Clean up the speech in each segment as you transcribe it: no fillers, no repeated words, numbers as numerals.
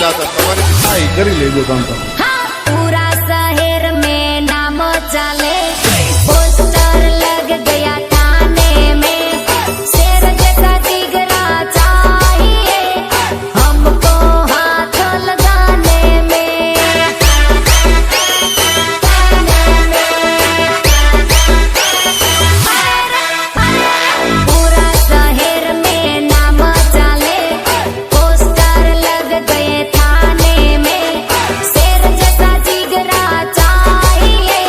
જતા તમારી હા કરી લેજો કામ તો पूरा शहर में नाम चले पोस्टर लग गया थाने में शेर जैसा जिगरा चाहिए हमको हाथ लगाने में पूरा शहर में नाम चले पोस्टर लग गए थाने में शेर जैसा जिगरा चाहिए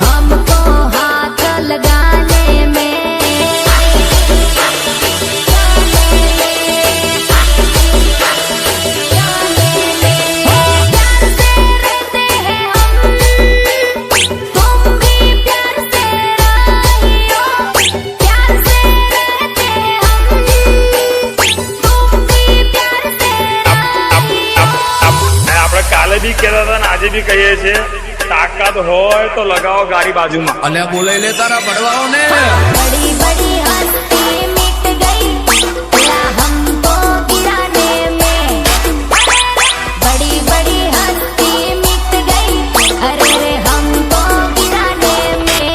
हमको हाथ लगाने में प्यार से रहते हैं हम तुम भी प्यार से रहियो प्यार से रहते हम तुम भी प्यार से આપણે કાલે બી કહેતા હતા ને આજે બી કહીએ છીએ તાકાત હોય તો લગાવો ગાડી બાજુમાં અલ્યા બોલાઈ લે તારા પડવાઓ ને बड़ी बड़ी हस्ती मिट गई या हमको गिराने में बड़ी बड़ी हस्ती मिट गई अरे रे हमको गिराने में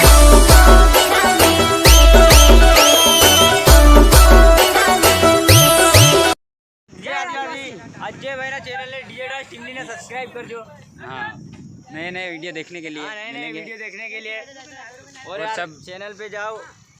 हमको गिराने में अजय भाई ना चैनल है डीजे डांस टीमली ने सब्सक्राइब कर जो। हाँ नए नए वीडियो देखने के लिए नए नए मिलेंगे। वीडियो देखने के लिए और और यार सब चैनल पे जाओ